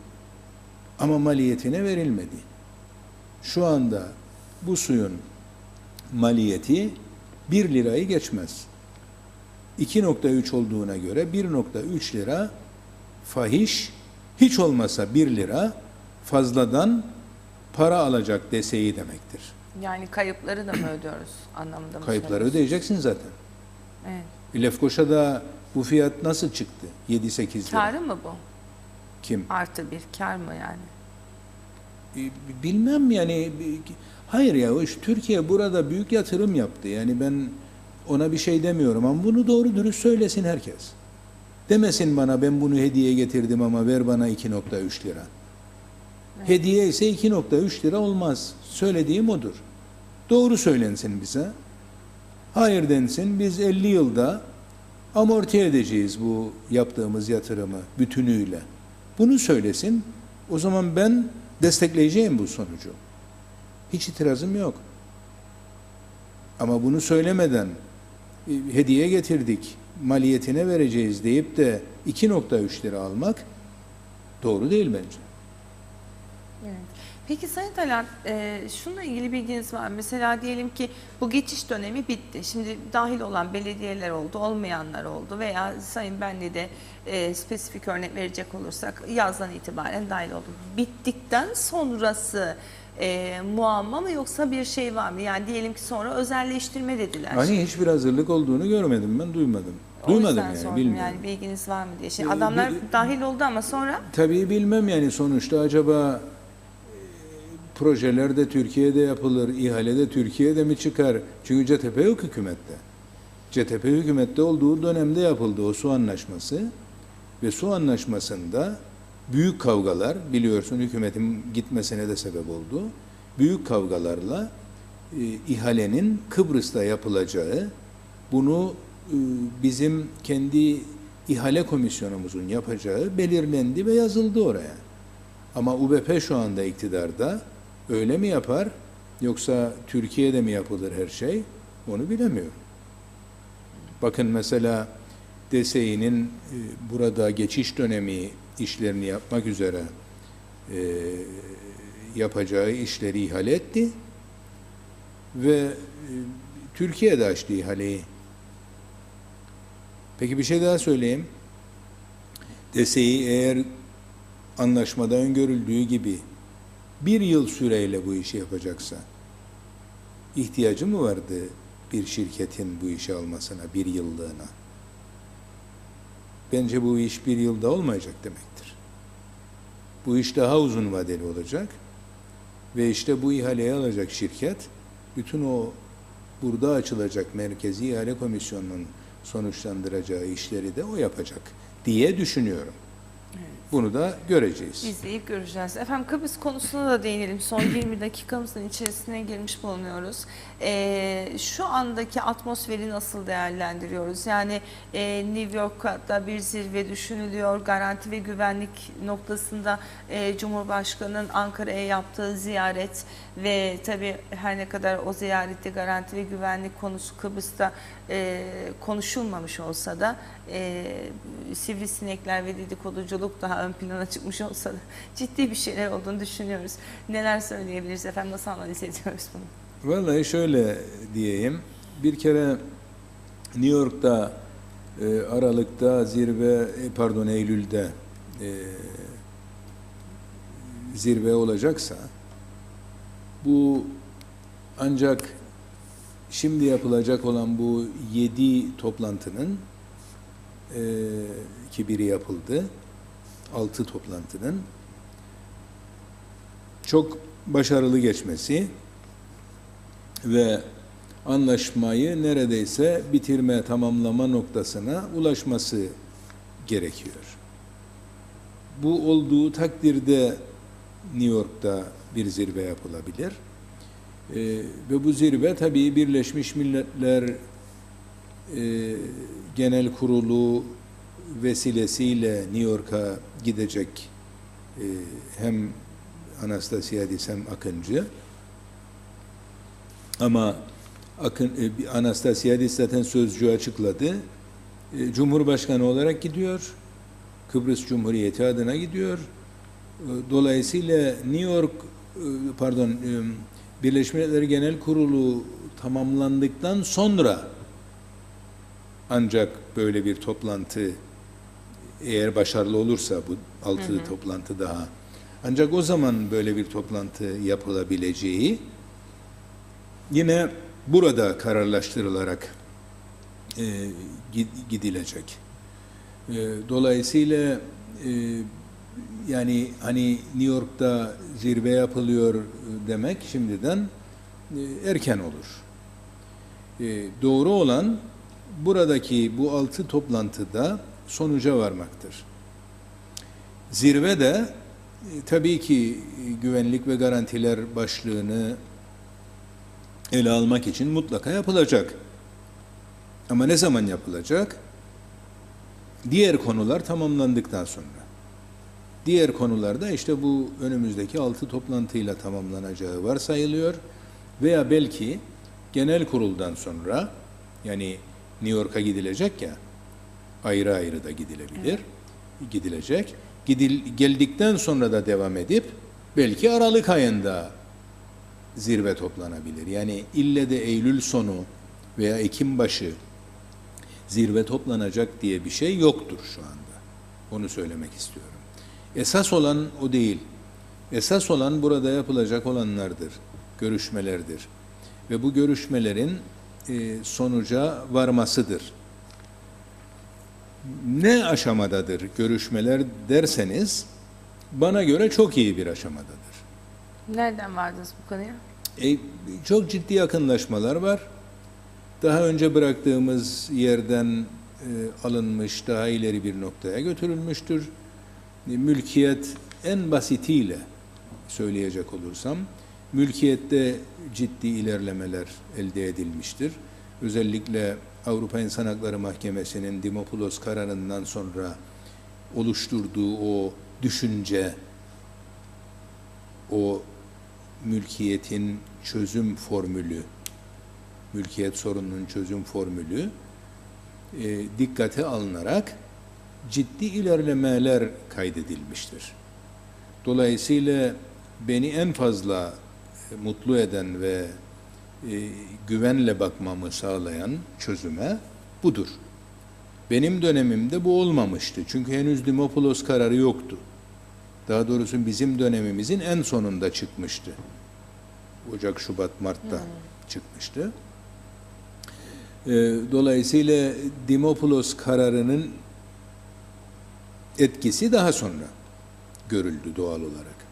Ama maliyetine verilmedi. Şu anda bu suyun maliyeti 1 lirayı geçmez. 2,3 olduğuna göre 1,3 lira fahiş, hiç olmasa 1 lira fazladan para alacak deseyi demektir.
Yani kayıpları da mı ödüyoruz anlamında mı?
Kayıpları ödeyeceksin zaten.
Evet.
Lefkoşa'da bu fiyat nasıl çıktı? 7-8 lira.
Kârı mı bu?
Kim?
Artı bir kar mı yani?
Bilmem yani. Hayır ya, Türkiye burada büyük yatırım yaptı. Yani ben ona bir şey demiyorum ama bunu doğru dürüst söylesin herkes. Demesin bana ben bunu hediye getirdim ama ver bana 2,3 lira. Evet. Hediye ise 2,3 lira olmaz. Söylediğim odur. Doğru söylensin bize. Hayır densin, biz 50 yılda amorti edeceğiz bu yaptığımız yatırımı bütünüyle. Bunu söylesin. O zaman ben destekleyeceğim bu sonucu. Hiç itirazım yok. Ama bunu söylemeden hediye getirdik, maliyetine vereceğiz deyip de 2,3 lira almak doğru değil bence.
Evet. Peki Sayın Talat, şununla ilgili bilginiz var mı? Mesela diyelim ki bu geçiş dönemi bitti. Şimdi dahil olan belediyeler oldu, olmayanlar oldu veya Sayın Benli de spesifik örnek verecek olursak yazdan itibaren dahil oldu. Bittikten sonrası muamma mı yoksa bir şey var mı? Yani diyelim ki sonra özelleştirme dediler.
Hani hiçbir hazırlık olduğunu görmedim ben, duymadım. Duymadım
yüzden
yani,
sordum,
bilmiyorum.
yani bilginiz var mı diye. Şimdi adamlar dahil oldu ama sonra
Tabii bilmem yani, sonuçta acaba projeler de Türkiye'de yapılır, ihale de Türkiye'de mi çıkar? Çünkü CTP yok hükümette. CTP hükümette olduğu dönemde yapıldı o su anlaşması ve su anlaşmasında büyük kavgalar, biliyorsun hükümetin gitmesine de sebep oldu. Büyük kavgalarla ihalenin Kıbrıs'ta yapılacağı, bunu bizim kendi ihale komisyonumuzun yapacağı belirlendi ve yazıldı oraya. Ama UBP şu anda iktidarda, öyle mi yapar yoksa Türkiye'de mi yapılır her şey, onu bilemiyorum. Bakın mesela DSİ'nin burada geçiş dönemi işlerini yapmak üzere yapacağı işleri ihale etti ve Türkiye'de açtı ihaleyi. Peki bir şey daha söyleyeyim. DSİ eğer anlaşmada öngörüldüğü gibi 1 yıl süreyle bu işi yapacaksa, ihtiyacı mı vardı bir şirketin bu işi almasına, 1 yıllığına? Bence bu iş 1 yılda olmayacak demektir. Bu iş daha uzun vadeli olacak ve işte bu ihaleyi alacak şirket, bütün o burada açılacak Merkezi İhale Komisyonu'nun sonuçlandıracağı işleri de o yapacak diye düşünüyorum. Bunu da göreceğiz.
İzleyip göreceğiz. Efendim Kıbrıs konusuna da değinelim. Son 20 dakikamızın içerisine girmiş bulunuyoruz. Şu andaki atmosferi nasıl değerlendiriyoruz? Yani New York'ta bir zirve düşünülüyor. Garanti ve güvenlik noktasında Cumhurbaşkanı'nın Ankara'ya yaptığı ziyaret ve tabii her ne kadar o ziyarette garanti ve güvenlik konusu Kıbrıs'ta konuşulmamış olsa da sivrisinekler ve dedikoduculuk daha ön plana çıkmış olsa da ciddi bir şeyler olduğunu düşünüyoruz. Neler söyleyebiliriz efendim? Nasıl analiz ediyoruz bunu?
Vallahi şöyle diyeyim. Bir kere New York'ta Aralık'ta zirve, Eylül'de zirve olacaksa, bu ancak şimdi yapılacak olan bu 7 toplantının ki biri yapıldı, 6 toplantının çok başarılı geçmesi ve anlaşmayı neredeyse bitirme, tamamlama noktasına ulaşması gerekiyor. Bu olduğu takdirde New York'ta bir zirve yapılabilir. Ve bu zirve tabii Birleşmiş Milletler Genel Kurulu vesilesiyle New York'a gidecek hem Anastasiadis hem Akıncı. Ama Anastasiadis zaten sözcüğü açıkladı. Cumhurbaşkanı olarak gidiyor. Kıbrıs Cumhuriyeti adına gidiyor. Dolayısıyla Birleşmiş Milletler Genel Kurulu tamamlandıktan sonra ancak böyle bir toplantı, eğer başarılı olursa bu 6 toplantı daha, ancak o zaman böyle bir toplantı yapılabileceği yine burada kararlaştırılarak gidilecek. Dolayısıyla yani hani New York'ta zirve yapılıyor demek şimdiden erken olur. Doğru olan buradaki bu 6 toplantıda sonuca varmaktır. Zirve de tabii ki güvenlik ve garantiler başlığını ele almak için mutlaka yapılacak. Ama ne zaman yapılacak? Diğer konular tamamlandıktan sonra. Diğer konularda işte bu önümüzdeki 6 toplantıyla tamamlanacağı varsayılıyor. Veya belki genel kuruldan sonra, yani New York'a gidilecek ya, ayrı ayrı da gidilebilir, gidilecek. Geldikten sonra da devam edip belki Aralık ayında zirve toplanabilir. Yani ille de Eylül sonu veya Ekim başı zirve toplanacak diye bir şey yoktur şu anda. Onu söylemek istiyorum. Esas olan o değil. Esas olan burada yapılacak olanlardır, görüşmelerdir. Ve bu görüşmelerin sonuca varmasıdır. Ne aşamadadır görüşmeler derseniz, bana göre çok iyi bir aşamadadır.
Nereden vardınız bu konuya?
Çok ciddi yakınlaşmalar var. Daha önce bıraktığımız yerden alınmış, daha ileri bir noktaya götürülmüştür. Mülkiyet en basitiyle söyleyecek olursam, mülkiyette ciddi ilerlemeler elde edilmiştir. Özellikle Avrupa İnsan Hakları Mahkemesi'nin Dimopoulos kararından sonra oluşturduğu o düşünce, o mülkiyetin çözüm formülü, mülkiyet sorununun çözüm formülü dikkate alınarak ciddi ilerlemeler kaydedilmiştir. Dolayısıyla beni en fazla mutlu eden ve güvenle bakmamı sağlayan çözüme budur. Benim dönemimde bu olmamıştı. Çünkü henüz Dimopoulos kararı yoktu. Daha doğrusu bizim dönemimizin en sonunda çıkmıştı. Ocak, Şubat, Mart'ta çıkmıştı. Dolayısıyla Dimopoulos kararının etkisi daha sonra görüldü doğal olarak.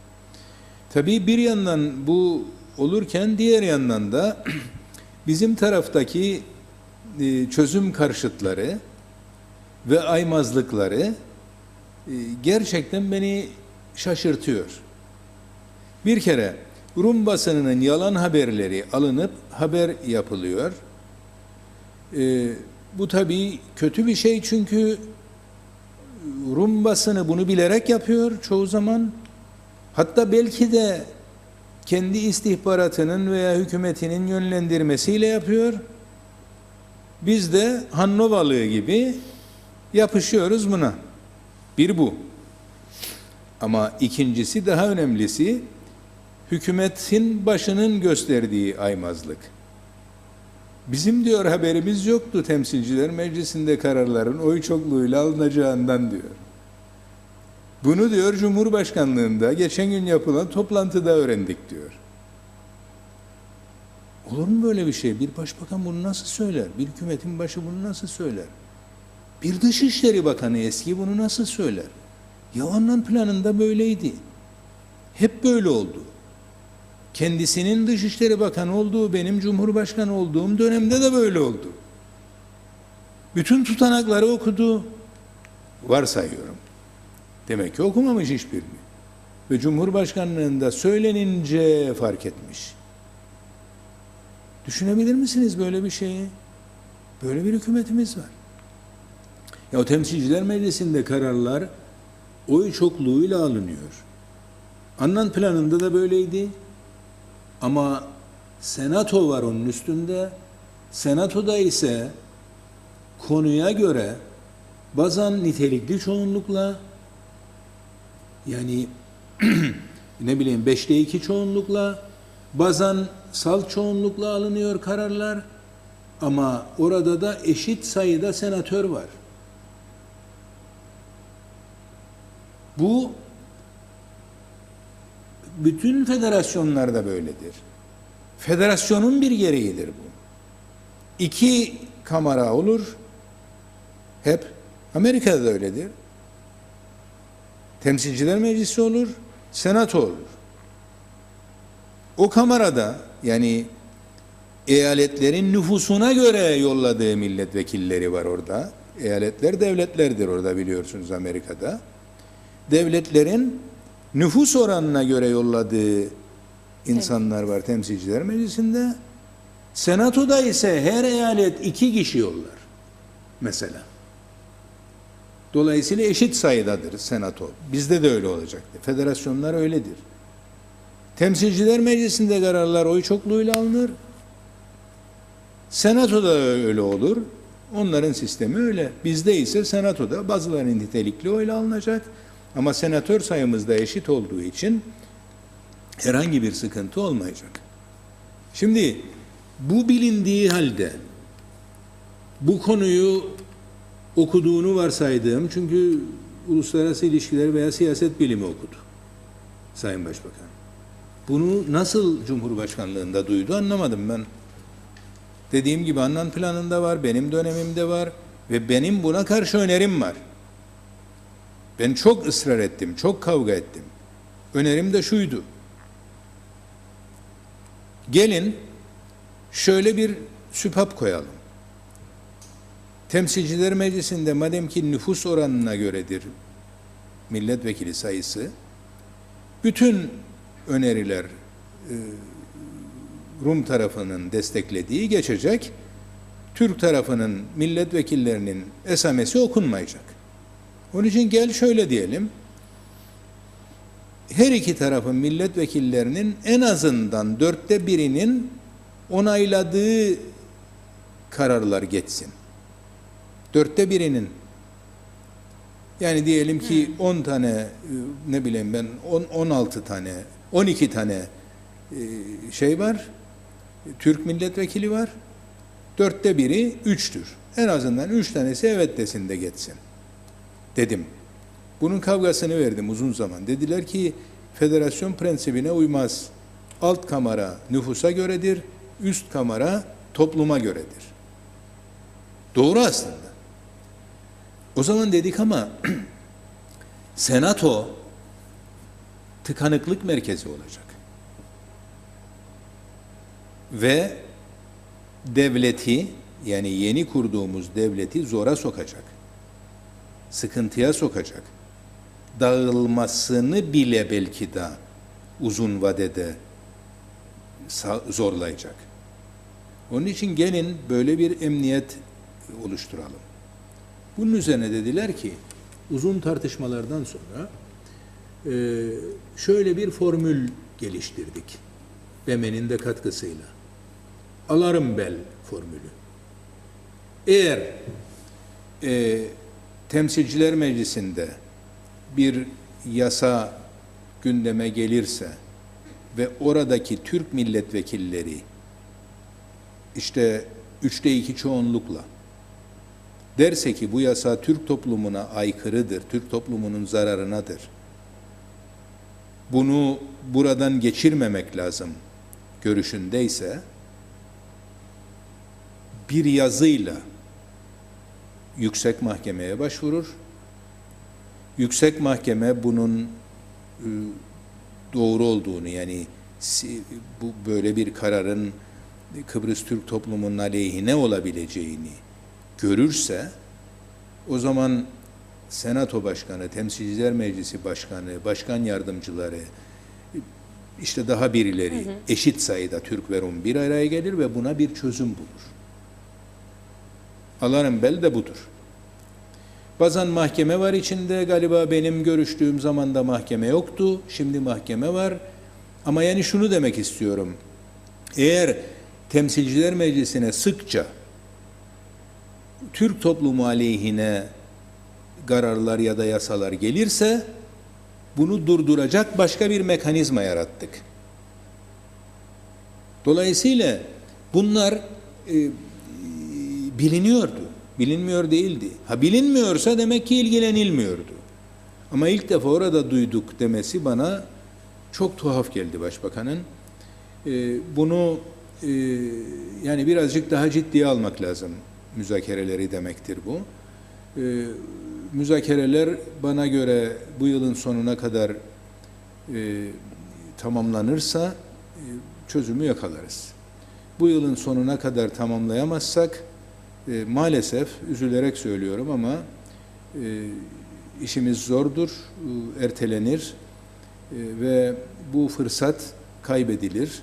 Tabii bir yandan bu olurken diğer yandan da bizim taraftaki çözüm karşıtları ve aymazlıkları gerçekten beni şaşırtıyor. Bir kere Rum basınının yalan haberleri alınıp haber yapılıyor. Bu tabii kötü bir şey, çünkü Rum basını bunu bilerek yapıyor çoğu zaman. Hatta belki de kendi istihbaratının veya hükümetinin yönlendirmesiyle yapıyor. Biz de Hannovalığı gibi yapışıyoruz buna. Bir bu. Ama ikincisi, daha önemlisi, hükümetin başının gösterdiği aymazlık. Bizim diyor haberimiz yoktu Temsilciler Meclisi'nde kararların oy çokluğuyla alınacağından diyor. Bunu diyor Cumhurbaşkanlığında geçen gün yapılan toplantıda öğrendik diyor. Olur mu böyle bir şey? Bir başbakan bunu nasıl söyler? Bir hükümetin başı bunu nasıl söyler? Bir Dışişleri Bakanı eski bunu nasıl söyler? Ya onun planında böyleydi. Hep böyle oldu. Kendisinin Dışişleri Bakanı olduğu, benim Cumhurbaşkanı olduğum dönemde de böyle oldu. Bütün tutanakları okudu. Varsayıyorum. Demek ki okumamış hiçbirini. Ve Cumhurbaşkanlığında söylenince fark etmiş. Düşünebilir misiniz böyle bir şeyi? Böyle bir hükümetimiz var. Ya o Temsilciler Meclisi'nde kararlar oy çokluğuyla alınıyor. Annan planında da böyleydi. Ama Senato var onun üstünde. Senatoda ise konuya göre bazen nitelikli çoğunlukla, yani ne bileyim 5'te 2 çoğunlukla, bazen salt çoğunlukla alınıyor kararlar, ama orada da eşit sayıda senatör var. Bu bütün federasyonlarda böyledir. Federasyonun bir gereğidir bu. 2 kamera olur. Hep Amerika'da da öyledir. Temsilciler Meclisi olur, Senato olur. O kamerada, yani eyaletlerin nüfusuna göre yolladığı milletvekilleri var orada. Eyaletler devletlerdir orada, biliyorsunuz Amerika'da. Devletlerin nüfus oranına göre yolladığı insanlar var Temsilciler Meclisi'nde. Senatoda ise her eyalet 2 kişi yollar. Mesela. Dolayısıyla eşit sayıdadır senato. Bizde de öyle olacaktır. Federasyonlar öyledir. Temsilciler Meclisi'nde kararlar oy çokluğuyla alınır. Senatoda öyle olur. Onların sistemi öyle. Bizde ise senatoda bazılarının nitelikli oyla alınacak. Ama senatör sayımız da eşit olduğu için herhangi bir sıkıntı olmayacak. Şimdi bu bilindiği halde bu konuyu okuduğunu varsaydığım, çünkü uluslararası ilişkiler veya siyaset bilimi okudu Sayın Başbakan. Bunu nasıl Cumhurbaşkanlığında duydu anlamadım ben. Dediğim gibi Annan planında var, benim dönemimde var ve benim buna karşı önerim var. Ben çok ısrar ettim, çok kavga ettim. Önerim de şuydu. Gelin şöyle bir süphap koyalım. Temsilciler Meclisi'nde madem ki nüfus oranına göredir milletvekili sayısı, bütün öneriler Rum tarafının desteklediği geçecek, Türk tarafının milletvekillerinin esamesi okunmayacak. Onun için gel şöyle diyelim, her iki tarafın milletvekillerinin en azından 1/4'inin onayladığı kararlar geçsin. 1/4'inin. Yani diyelim ki 10 tane, ne bileyim ben, 16 tane, 12 tane şey var, Türk milletvekili var. 1/4'ü 3'tür. En azından 3 tanesi evet desin de geçsin. Dedim. Bunun kavgasını verdim uzun zaman. Dediler ki federasyon prensibine uymaz. Alt kamera nüfusa göredir, üst kamera topluma göredir. Doğru aslında. O zaman dedik ama senato tıkanıklık merkezi olacak. Ve devleti, yani yeni kurduğumuz devleti zora sokacak. Sıkıntıya sokacak. Dağılmasını bile belki de uzun vadede zorlayacak. Onun için gelin böyle bir emniyet oluşturalım. Bunun üzerine dediler ki uzun tartışmalardan sonra şöyle bir formül geliştirdik. BEME'nin de katkısıyla. Alarm bell formülü. Eğer Temsilciler Meclisi'nde bir yasa gündeme gelirse ve oradaki Türk milletvekilleri işte 2/3 çoğunlukla derse ki bu yasa Türk toplumuna aykırıdır, Türk toplumunun zararınadır, bunu buradan geçirmemek lazım görüşündeyse bir yazıyla Yüksek Mahkeme'ye başvurur. Yüksek Mahkeme bunun doğru olduğunu, yani bu böyle bir kararın Kıbrıs Türk toplumunun aleyhine olabileceğini görürse o zaman Senato Başkanı, Temsilciler Meclisi Başkanı, Başkan Yardımcıları, işte daha birileri eşit sayıda Türk ve Rum bir araya gelir ve buna bir çözüm bulur. Alarm bell de budur. Bazen mahkeme var içinde, galiba benim görüştüğüm zaman da mahkeme yoktu, şimdi mahkeme var. Ama yani şunu demek istiyorum, eğer Temsilciler Meclisi'ne sıkça Türk toplumu aleyhine kararlar ya da yasalar gelirse, bunu durduracak başka bir mekanizma yarattık. Dolayısıyla bunlar biliniyordu. Bilinmiyor değildi. Ha bilinmiyorsa demek ki ilgilenilmiyordu. Ama ilk defa orada duyduk demesi bana çok tuhaf geldi Başbakanın. Bunu yani birazcık daha ciddiye almak lazım müzakereleri demektir bu. Müzakereler bana göre bu yılın sonuna kadar tamamlanırsa çözümü yakalarız. Bu yılın sonuna kadar tamamlayamazsak maalesef üzülerek söylüyorum ama işimiz zordur, ertelenir ve bu fırsat kaybedilir.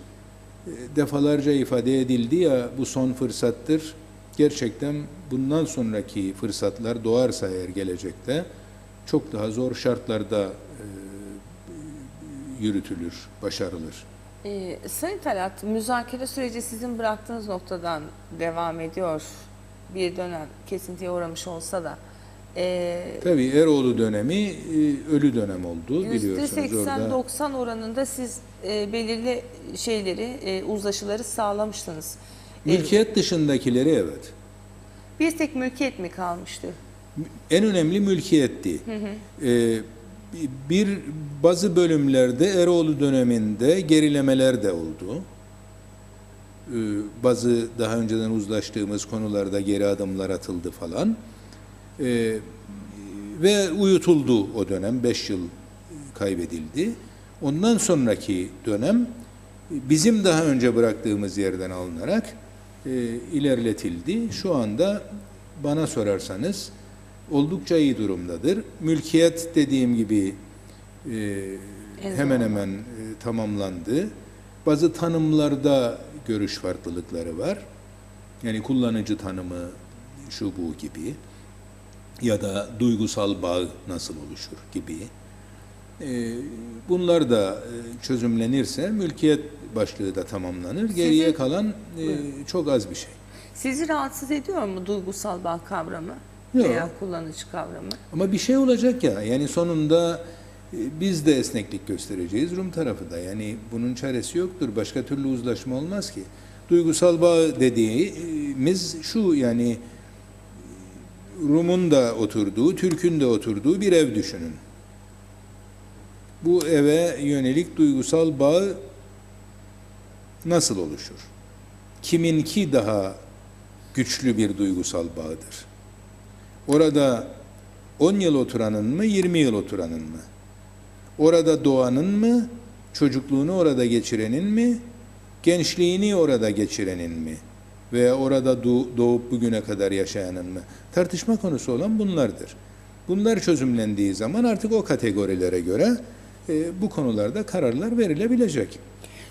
Defalarca ifade edildi ya, bu son fırsattır, gerçekten bundan sonraki fırsatlar doğarsa eğer gelecekte çok daha zor şartlarda yürütülür, başarılır.
Sayın Talat, müzakere süreci sizin bıraktığınız noktadan devam ediyor. Bir dönem kesintiye uğramış olsa da.
Tabii Eroğlu dönemi ölü dönem oldu biliyorsunuz orada.
%80-90 oranında siz belirli şeyleri, uzlaşıları sağlamıştınız.
Mülkiyet dışındakileri evet.
Bir tek mülkiyet mi kalmıştı?
En önemli mülkiyetti. Bazı bölümlerde Eroğlu döneminde gerilemeler de oldu. Bazı daha önceden uzlaştığımız konularda geri adımlar atıldı falan. Ve uyutuldu o dönem. 5 yıl kaybedildi. Ondan sonraki dönem bizim daha önce bıraktığımız yerden alınarak ilerletildi. Şu anda bana sorarsanız oldukça iyi durumdadır. Mülkiyet dediğim gibi hemen hemen tamamlandı. Bazı tanımlarda görüş farklılıkları var. Yani kullanıcı tanımı şu bu gibi ya da duygusal bağ nasıl oluşur gibi. Bunlar da çözümlenirse mülkiyet başlığı da tamamlanır. Geriye kalan çok az bir şey.
Sizi rahatsız ediyor mu duygusal bağ kavramı
Yok.
veya kullanıcı kavramı?
Ama bir şey olacak ya. Yani sonunda biz de esneklik göstereceğiz. Rum tarafı da. Yani bunun çaresi yoktur. Başka türlü uzlaşma olmaz ki. Duygusal bağ dediğimiz şu, yani Rum'un da oturduğu, Türk'ün de oturduğu bir ev düşünün. Bu eve yönelik duygusal bağ nasıl oluşur? Kiminki daha güçlü bir duygusal bağdır? Orada 10 yıl oturanın mı, 20 yıl oturanın mı? Orada doğanın mı, çocukluğunu orada geçirenin mi, gençliğini orada geçirenin mi? Veya orada doğup bugüne kadar yaşayanın mı? Tartışma konusu olan bunlardır. Bunlar çözümlendiği zaman artık o kategorilere göre bu konularda kararlar verilebilecek.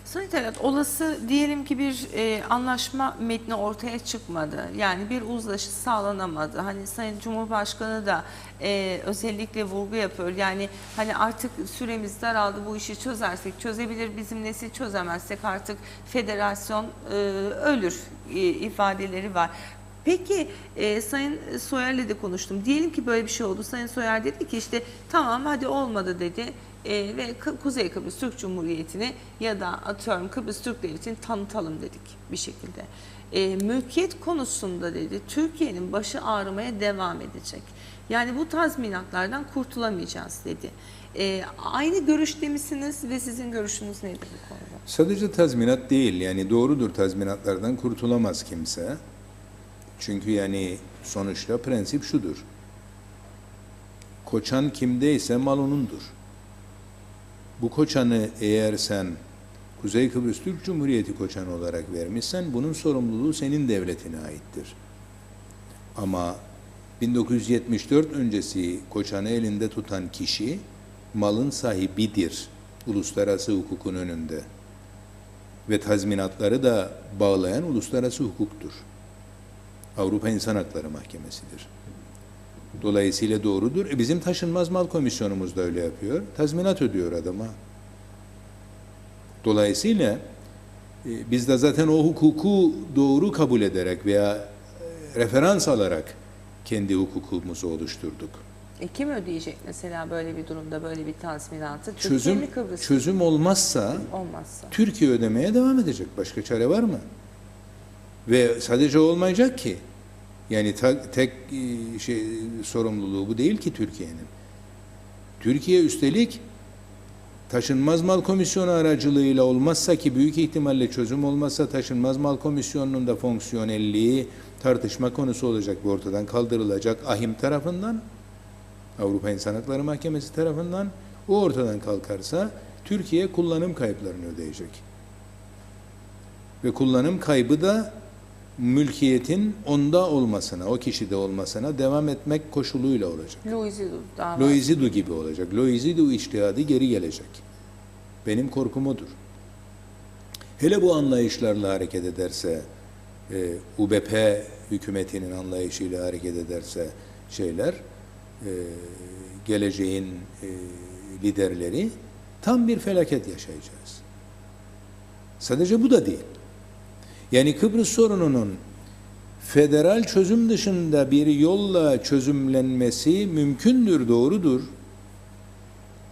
Sayın Talat, olası diyelim ki bir anlaşma metni ortaya çıkmadı. Yani bir uzlaşı sağlanamadı. Hani Sayın Cumhurbaşkanı da özellikle vurgu yapıyor. Yani hani artık süremiz daraldı, bu işi çözersek çözebilir, bizim nesil çözemezsek artık federasyon ölür ifadeleri var. Peki Sayın Soyer'le de konuştum. Diyelim ki böyle bir şey oldu. Sayın Soyer dedi ki işte tamam hadi olmadı dedi. Ve Kuzey Kıbrıs Türk Cumhuriyeti'ni ya da atıyorum Kıbrıs Türk Devleti'ni tanıtalım dedik bir şekilde. Mülkiyet konusunda dedi Türkiye'nin başı ağrımaya devam edecek. Yani bu tazminatlardan kurtulamayacağız dedi. Aynı görüşte misiniz ve sizin görüşünüz nedir bu konuda?
Sadece tazminat değil, yani doğrudur, tazminatlardan kurtulamaz kimse. Çünkü yani sonuçta prensip şudur. Koçan kimdeyse mal onundur. Bu koçanı eğer sen Kuzey Kıbrıs Türk Cumhuriyeti koçanı olarak vermişsen bunun sorumluluğu senin devletine aittir. Ama 1974 öncesi koçanı elinde tutan kişi malın sahibidir uluslararası hukukun önünde. Ve tazminatları da bağlayan uluslararası hukuktur. Avrupa İnsan Hakları Mahkemesi'dir. Dolayısıyla doğrudur. Bizim taşınmaz mal komisyonumuz da öyle yapıyor. Tazminat ödüyor adama. Dolayısıyla biz de zaten o hukuku doğru kabul ederek veya referans alarak kendi hukukumuzu oluşturduk.
Kim ödeyecek mesela böyle bir durumda böyle bir tazminatı? Türkiye mi Kıbrıs?
Çözüm olmazsa Türkiye ödemeye devam edecek. Başka çare var mı? Ve sadece olmayacak ki. Yani tek sorumluluğu bu değil ki Türkiye'nin. Türkiye üstelik taşınmaz mal komisyonu aracılığıyla olmazsa, ki büyük ihtimalle çözüm olmazsa taşınmaz mal komisyonunun da fonksiyonelliği tartışma konusu olacak ve ortadan kaldırılacak AHİM tarafından, Avrupa İnsan Hakları Mahkemesi tarafından. O ortadan kalkarsa Türkiye kullanım kayıplarını ödeyecek. Ve kullanım kaybı da mülkiyetin onda olmasına, o kişide olmasına devam etmek koşuluyla olacak. Loizidu gibi olacak. Loizidu içtihadı geri gelecek. Benim korkum odur. Hele bu anlayışlarla hareket ederse UBP hükümetinin anlayışıyla hareket ederse geleceğin liderleri, tam bir felaket yaşayacağız. Sadece bu da değil. Yani Kıbrıs sorununun federal çözüm dışında bir yolla çözümlenmesi mümkündür, doğrudur.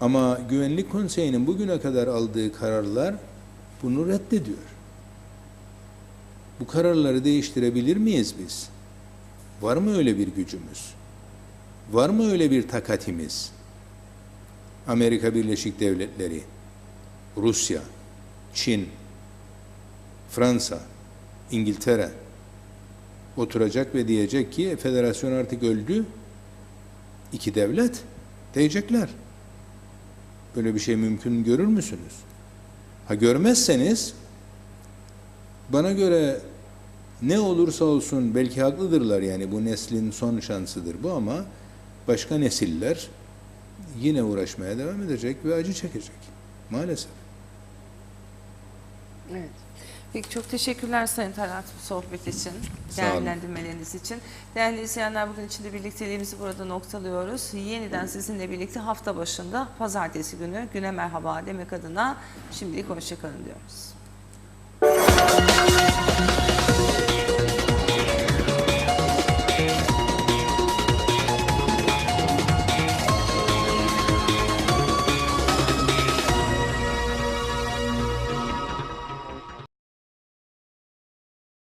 Ama Güvenlik Konseyi'nin bugüne kadar aldığı kararlar bunu reddediyor. Bu kararları değiştirebilir miyiz biz? Var mı öyle bir gücümüz? Var mı öyle bir takatimiz? Amerika Birleşik Devletleri, Rusya, Çin, Fransa, İngiltere oturacak ve diyecek ki federasyon artık öldü, iki devlet diyecekler. Böyle bir şey mümkün görür müsünüz? Ha, görmezseniz bana göre ne olursa olsun, belki haklıdırlar, yani bu neslin son şansıdır bu, ama başka nesiller yine uğraşmaya devam edecek ve acı çekecek maalesef.
Evet. Peki, çok teşekkürler Sayın Talat bu sohbet için,
Sağ olun.
değerlendirmeleriniz için. Değerli izleyenler, bugün için de birlikteliğimizi burada noktalıyoruz. Yeniden sizinle birlikte hafta başında pazartesi günü güne merhaba demek adına şimdilik hoşça kalın diyoruz.